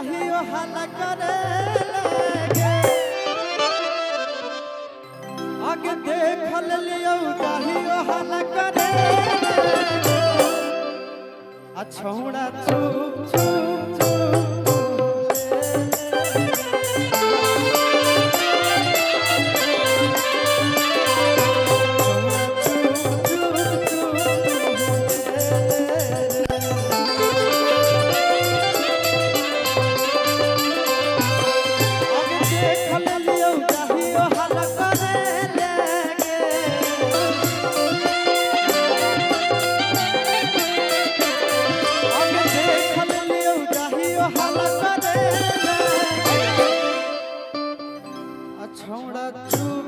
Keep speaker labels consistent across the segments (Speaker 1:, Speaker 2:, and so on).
Speaker 1: चाहिए हला करे लगे आगे देख लियो चाहिए हला करे छौड़ा चुप चुप छौड़ा चुप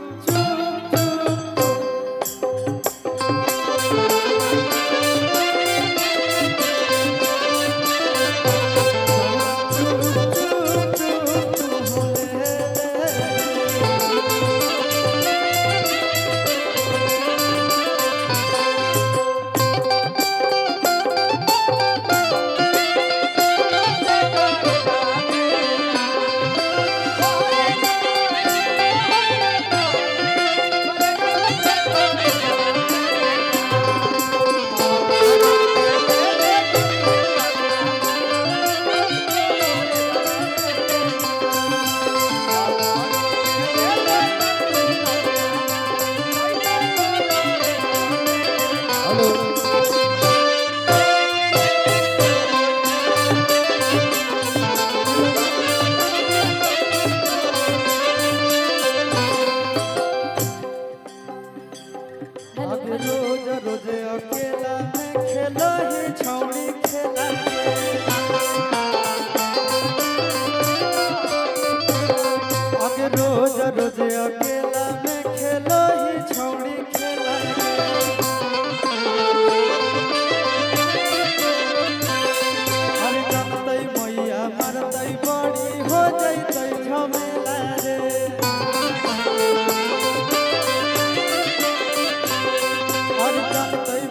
Speaker 1: रोज रोज अकेला में खेलो ही छौड़ी खेला आगे रोज रोज अकेला में खेलो ही छौड़ी खेला अरे जानते मैया मरते बड़ी हो जैते झमेला रे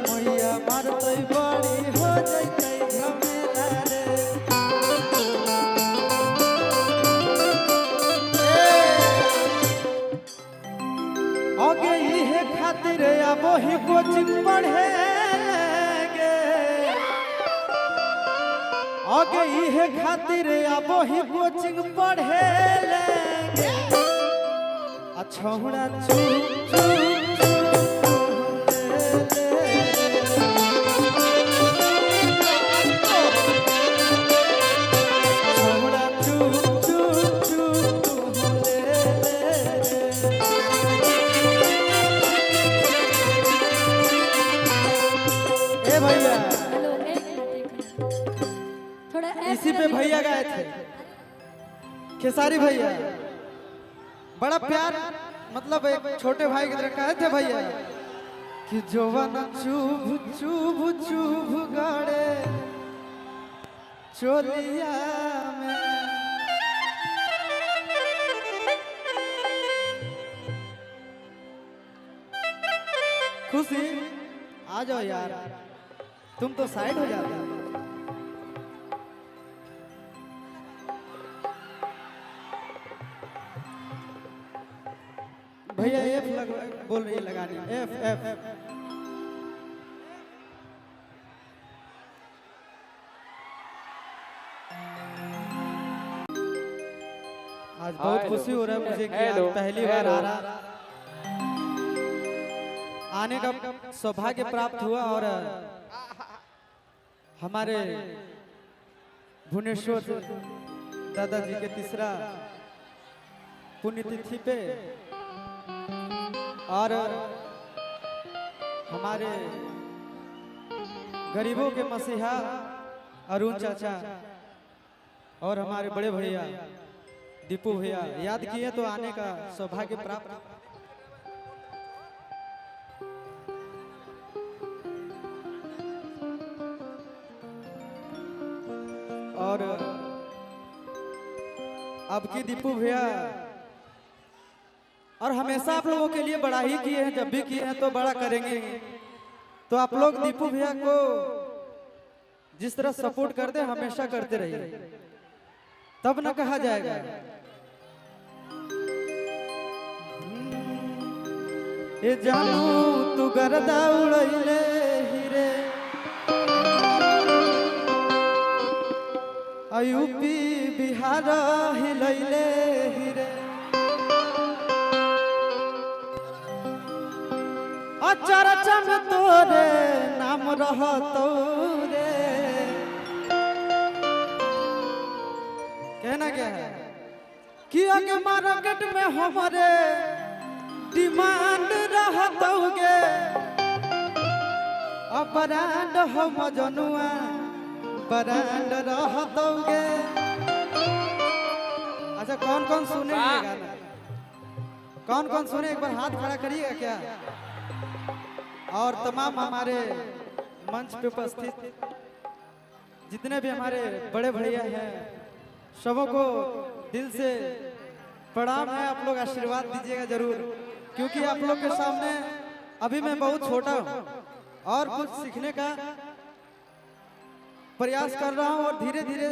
Speaker 1: मैया मारते बड़ी हो जैते झमेला रे आगे इहे खातिर अब ही कोचिंग पढ़े गे आगे इहे खातिर अब ही कोचिंग पढ़े लेंगे छौड़ा चुप चुप भैया
Speaker 2: थोड़ा
Speaker 1: इसी पे भैया गए थे खेसारी भैया बड़ा प्यार मतलब एक छोटे भाई की तरह कहे थे भैया कि जोवन चुभ चुभ चुभ गाड़े चोलिया में खुशी आ जाओ यार तुम तो साइड हो जाते हो भैया एफ बोल रही है लगानी एफ एफ आज बहुत खुशी हो रहा है मुझे कि आज पहली बार आ रहा आने का सौभाग्य प्राप्त हुआ और हमारे भुवनेश्वर दादाजी के तीसरा पुण्यतिथि पे और हमारे गरीबों के मसीहा अरुण चाचा और हमारे बड़े भैया दीपू भैया याद किए तो आने का सौभाग्य प्राप्त। और अब की दीपू भैया और हमेशा आप लोगों के लिए बड़ा ही किए हैं, जब भी किए हैं तो बड़ा करेंगे। तो आप लोग दीपू भैया को जिस तरह सपोर्ट करते हैं हमेशा करते रहिए। तब न कहा जाएगा। ए जानू तू गर्दा उड़ैले हीरे यूपी बिहार हिलैले हीरे चर्चा में तोरे नाम रहतो रे। कहना क्या है कि आगे मार्केट में हमारे डिमांड रहतोगे अब ब्रांड हम जनुआ ब्रांड रहतोगे। अच्छा कौन कौन सुने ये गाना, कौन कौन सुने एक बार हाथ खड़ा करिएगा क्या। और तमाम हमारे मंच पे उपस्थित जितने भी हमारे बड़े भैया हैं सबों को दिल से प्रणाम है। आप लोग आशीर्वाद दीजिएगा जरूर, क्योंकि आप लोग के सामने अभी मैं बहुत छोटा हूँ और कुछ सीखने का प्रयास कर रहा हूँ और धीरे धीरे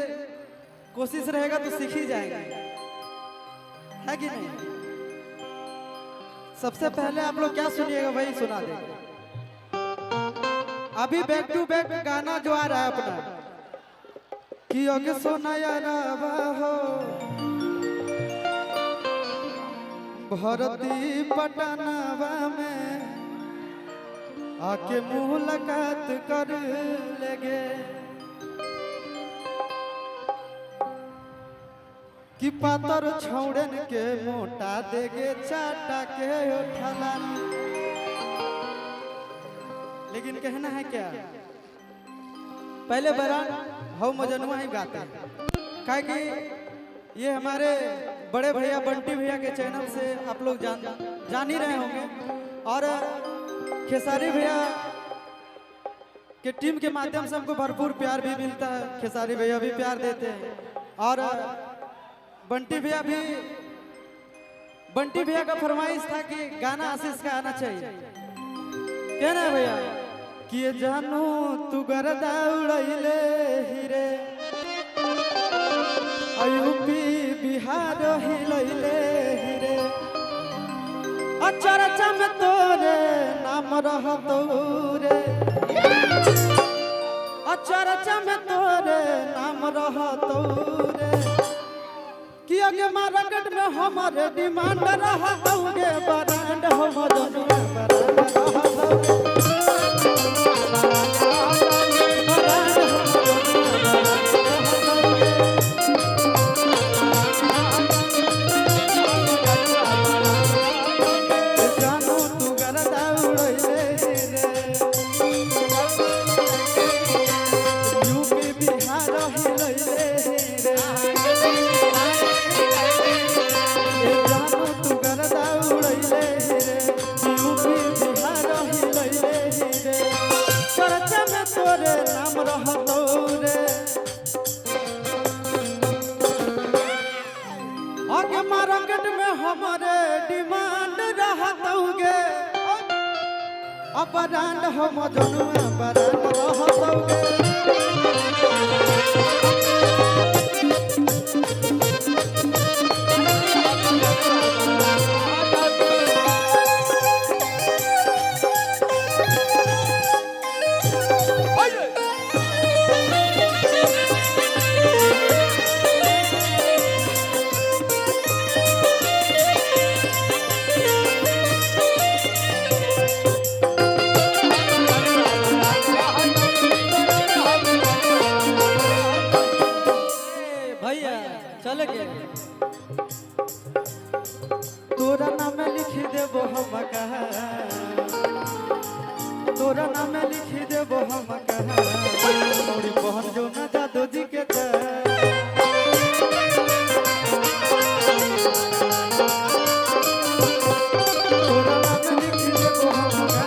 Speaker 1: कोशिश रहेगा तो सीख ही जाएगा, है कि नहीं। सबसे पहले आप लोग क्या सुनिएगा वही सुना देंगे। अभी बैक टू बैक गाना जो आ रहा है अपना कि अगे सोना यारा हो भरती पटनावा में आके मुलाकात कर लेगे कि पातर छौड़न के मोटा देगे चाटा के उठला। लेकिन कहना है क्या पहले बरान हम मजनुआ ही गाते हैं, काहे कि ये हमारे बड़े भैया बंटी भैया के चैनल से आप लोग जान ही रहे होंगे और खेसारी भैया के टीम के माध्यम से हमको भरपूर प्यार भी मिलता है। खेसारी भैया भी प्यार देते हैं और बंटी भैया का फरमाइश था कि गाना आशीष का आना चाहिए। कहना है भैया कि ये जानू तू गर्दा उड़ैले हीरे यूपी बिहार हिलैले हीरे चर्चा में तोरे नाम रहतो रे चर्चा में तोरे नाम रहतो रे कि आगे मार्केट में हमारे डिमांड रहतोगे ब्रांड हम जनुआ ब्रांड रहतोगे। मार्केट में हमारे डिमांड रहतोगे अब ब्रांड हम जनुआ ब्रांड रहतोगे। चले गए तोरा नाम लिख देबो हम कहा तोरा नाम लिख देबो हम कहा मोरी बहन जो ना जादू जी के तोरा नाम लिख देबो हम कहा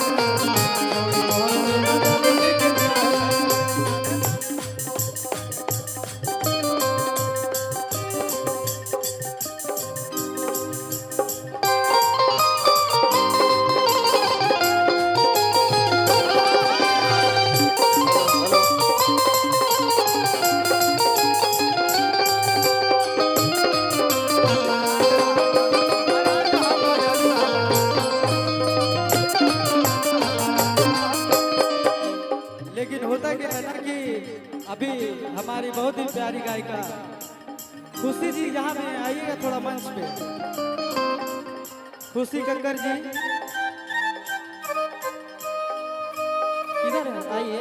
Speaker 1: अभी हमारी बहुत ही प्यारी गायिका खुशी जी यहाँ में आइएगा थोड़ा मंच पे। खुशी कक्कर जी इधर आइए।